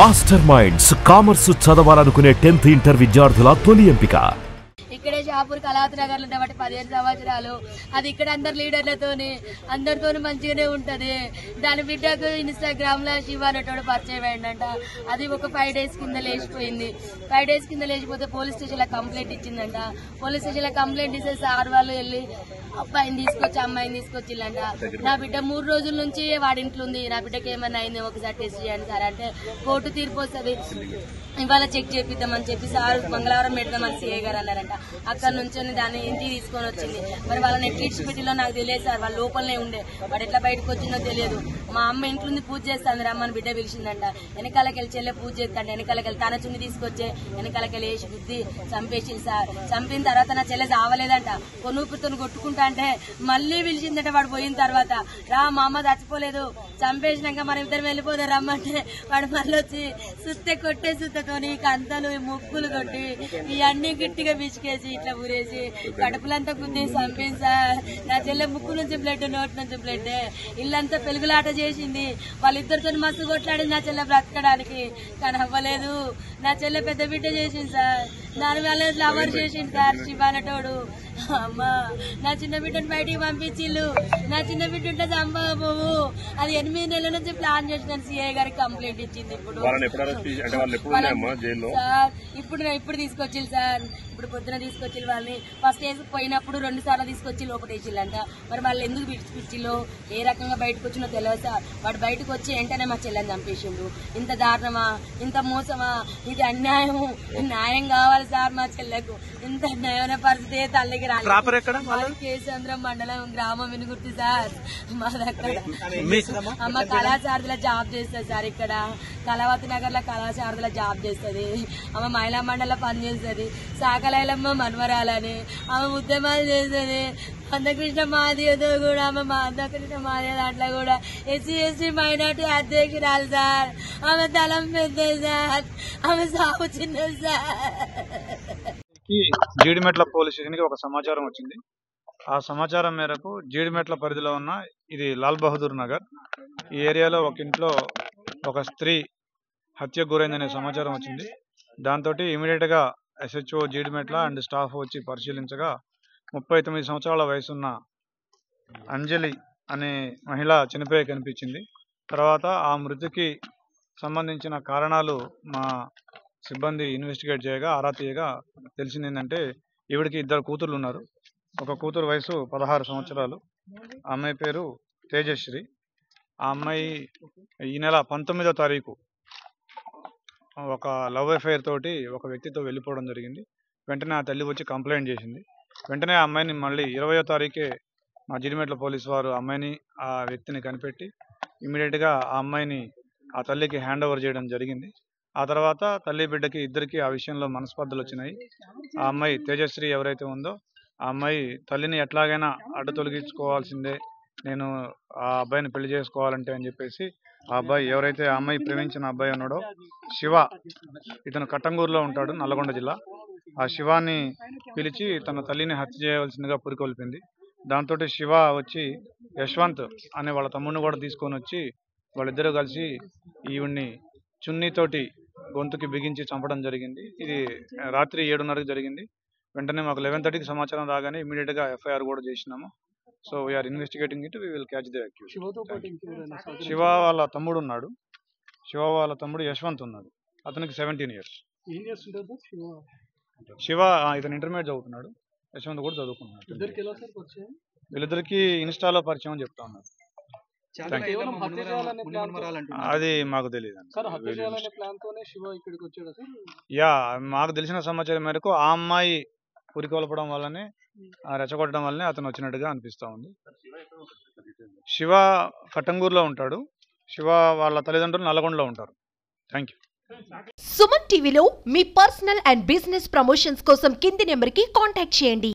Master minds commerce చదవాలనుకునే 10th inter విద్యార్థుల తొలి ఎంపిక. ఇక్కడే షాపూర్ కళావతి నగర్లో ఉండబట్టి 15 సంవత్సరాలు. అది ఇక్కడ అందరు లీడర్లతోని అందరితోని మంచిగానే ఉంటది. దాని బిడ్డకు ఇన్స్టాగ్రామ్ లో శివ అనేటోడు పరిచయం అయిందంట. అది ఒక 5 days కింద లేచిపోయింది. 5 days కింద లేచిపోతే పోలీస్ స్టేషన్ లో కంప్లైంట్ ఇచ్చిందంట. పోలీస్ స్టేషన్ లో కంప్లైంట్ ఇస్తే సార్ వాళ్ళు వెళ్ళి అబ్బాయిని తీసుకొచ్చి అమ్మాయిని తీసుకొచ్చిల్లంట. నా బిడ్డ 3 రోజుల నుంచి వాడింట్లో ఉంది, నా బిడ్డకి ఏమన్నా అయింది ఒకసారి టెస్ట్ చేయండి సార్ అంటే కోర్టు తీర్పు వస్తుంది, ఇవాళ చెక్ చేపిద్దామని చెప్పి సార్ మంగళవారం పెడదామని సిఐ గారు అన్నారంట. అక్కడ నుంచి దాన్ని ఇంటికి తీసుకొని వచ్చింది. మరి వాళ్ళని ఎట్లీడ్స్ పెట్టిలో నాకు తెలియదు సార్, వాళ్ళ లోపలనే ఉండే, వాడు ఎట్లా బయటకు వచ్చిందో తెలియదు. మా అమ్మ ఇంట్లో పూజ చేస్తాను రమ్మని బిడ్డ పిలిచిందంట. వెనకాలకెళ్ళి చెల్లె పూజ చేస్తాంట, వెనకాలకెళ్ళి తన చున్ని తీసుకొచ్చే వెనకాలకెళ్ళి వేసి బుద్ధి చంపేసింది సార్. చంపిన తర్వాత నా చెల్లె చావలేదంట, కొనుక్కుతో కొట్టుకుంటా అంటే మళ్ళీ పిలిచిందంట. వాడు పోయిన తర్వాత రా మా అమ్మ చచ్చిపోలేదు, చంపేసినాక మనం ఇద్దరు వెళ్ళిపోతే రమ్మంటే వాడు మళ్ళీ వచ్చి సుత్తే కొట్టే సుత్తతోని కంతలు ముక్కులు కొట్టి ఇవన్నీ గట్టిగా బిచికేసి ఇట్లా ఊరేసి కడుపులంతా గుద్ది చంపింది సార్. నా చెల్లె ముక్కు నుంచి బ్లడ్, నోటి నుంచి బ్లడ్, ఇల్లంతా పెరుగులాట చేసింది. వాళ్ళిద్దరితో మస్తు కొట్లాడింది నా చెల్లె బ్రతకడానికి, కానీ అవ్వలేదు. నా చెల్లె పెద్ద బిడ్డ చేసింది సార్, దాని వల్ల లవర్ చేసింది సార్ శివానటోడు. అమ్మా నా చిన్న బిడ్డను బయటికి పంపించిల్లు, నా చిన్న బిడ్డ ఉంటే చంపబోవు. అది 8 నెలల నుంచి ప్లాన్ చేసిన సిఐ గారికి కంప్లైంట్ ఇచ్చింది. ఇప్పుడు తీసుకొచ్చిల్లు సార్, ఇప్పుడు పొద్దున తీసుకొచ్చి వాళ్ళని ఫస్ట్ వేసి పోయినప్పుడు 2 సార్లు తీసుకొచ్చి లోపల వేసిల్లంట. మరి వాళ్ళు ఎందుకు పిచ్చిల్లో ఏ రకంగా బయటకు వచ్చినో తెలియదు సార్. వాడు బయటకు వచ్చి వెంటనే మా చెల్లెని చంపేసిండు. ఇంత దారుణమా, ఇంత మోసమా, ఇది అన్యాయము. న్యాయం కావాలి సార్ మా చెల్లెకు. ఇంత న్యాయమైన పరిస్థితి తల్లికి రాలేదు. కేసంద్రం మండలం గ్రామం వినుగుర్తి సార్. మా దగ్గర అమ్మ కళాశారదలో జాబ్ చేస్తుంది సార్. ఇక్కడ కళావతి నగర్ లో కళాశారదలో జాబ్ చేస్తుంది. ఆమె మహిళా మండలిలో పనిచేస్తుంది. సాకలైలమ్మ మన్వరాలని ఆమె ఉద్యమాలు చేస్తుంది. అందకృష్ణ మాదితో కూడా ఆమె అందకృష్ణ మాది దాంట్లో కూడా SC/ST మైనార్టీ అధ్యక్షురాలు సార్. ఆమె తలం పెద్ద సార్, ఆమె సాగు చిన్నది సార్. జీడిమెట్ల పోలీస్ స్టేషన్ కి ఒక సమాచారం వచ్చింది. ఆ సమాచారం మేరకు జీడిమెట్ల పరిధిలో ఉన్న ఇది లాల్ బహదూర్ నగర్ ఈ ఏరియాలో ఒక ఇంట్లో ఒక స్త్రీ హత్యకు గురైందనే సమాచారం వచ్చింది. దాంతో ఇమీడియట్ గా SHO జీడిమెట్ల అండ్ స్టాఫ్ వచ్చి పరిశీలించగా 39 సంవత్సరాల వయసున్న అంజలి అనే మహిళ చనిపోయి కనిపించింది. తర్వాత ఆ మృతికి సంబంధించిన కారణాలు మా సిబ్బంది ఇన్వెస్టిగేట్ చేయగా ఆరా తీయగా తెలిసింది ఏంటంటే ఈవిడికి 2 కూతుర్లు ఉన్నారు. ఒక కూతురు వయసు 16 సంవత్సరాలు, అమ్మాయి పేరు తేజశ్రీ. ఆ అమ్మాయి ఈ నెల 19వ తారీఖు ఒక లవ్ అఫైర్ తోటి ఒక వ్యక్తితో వెళ్ళిపోవడం జరిగింది. వెంటనే ఆ తల్లి వచ్చి కంప్లైంట్ చేసింది. వెంటనే ఆ అమ్మాయిని మళ్ళీ 20వ తారీఖే మా జీడిమెట్ల పోలీసు వారు అమ్మాయిని ఆ వ్యక్తిని కనిపెట్టి ఇమీడియట్గా ఆ అమ్మాయిని ఆ తల్లికి హ్యాండ్ ఓవర్ చేయడం జరిగింది. ఆ తర్వాత తల్లి బిడ్డకి ఇద్దరికి ఆ విషయంలో మనస్పర్ధలు వచ్చినాయి. ఆ అమ్మాయి తేజశ్రీ ఎవరైతే ఉందో ఆ అమ్మాయి తల్లిని ఎట్లాగైనా అడ్డు తొలగించుకోవాల్సిందే, నేను ఆ అబ్బాయిని పెళ్లి చేసుకోవాలంటే అని చెప్పేసి ఆ అబ్బాయి ఎవరైతే ఆ అమ్మాయి ప్రేమించిన అబ్బాయి ఉన్నాడో శివ, ఇతను కట్టంగూరులో ఉంటాడు, నల్లగొండ జిల్లా. ఆ శివాని పిలిచి తన తల్లిని హత్య చేయవలసిందిగా పురికొల్పింది. దాంతో శివ వచ్చి యశ్వంత్ అనే వాళ్ళ తమ్ముడిని కూడా తీసుకొని వచ్చి వాళ్ళిద్దరూ కలిసి ఈవిడ్ని చున్నీతోటి గొంతుకి బిగించి చంపడం జరిగింది. ఇది రాత్రి 7:30కి జరిగింది. వెంటనే మాకు 11:30కి సమాచారం రాగానే ఇమీడియట్ గా FIR కూడా చేసినాము. So we're investigating it, we will catch the accused. Shiva వాళ్ళ తమ్ముడు ఉన్నాడు, శివ వాళ్ళ తమ్ముడు యశ్వంత్ ఉన్నాడు, అతనికి 17 years. శివ ఇతను ఇంటర్మీడియట్ చదువుతున్నాడు, యశ్వంత్ కూడా చదువుకున్నాడు. వీళ్ళిద్దరికి ఇన్స్టాలో పరిచయం అని చెప్తా ఉన్నారు. అది మాకు తెలియదు. యా, మాకు తెలిసిన సమాచారం మేరకు ఆ అమ్మాయి పురికొల్పడం వల్లనే రెచ్చగొట్టడం వల్లనే అతను వచ్చినట్టుగా అనిపిస్తా ఉంది. శివ కట్టంగూరులో ఉంటాడు, శివ వాళ్ళ తల్లిదండ్రులు నల్గొండలో ఉంటారు. Thank you. సుమన్ టీవీలో మీ పర్సనల్ అండ్ బిజినెస్ ప్రమోషన్స్ కోసం కింది నెంబర్కి కాంటాక్ట్ చేయండి.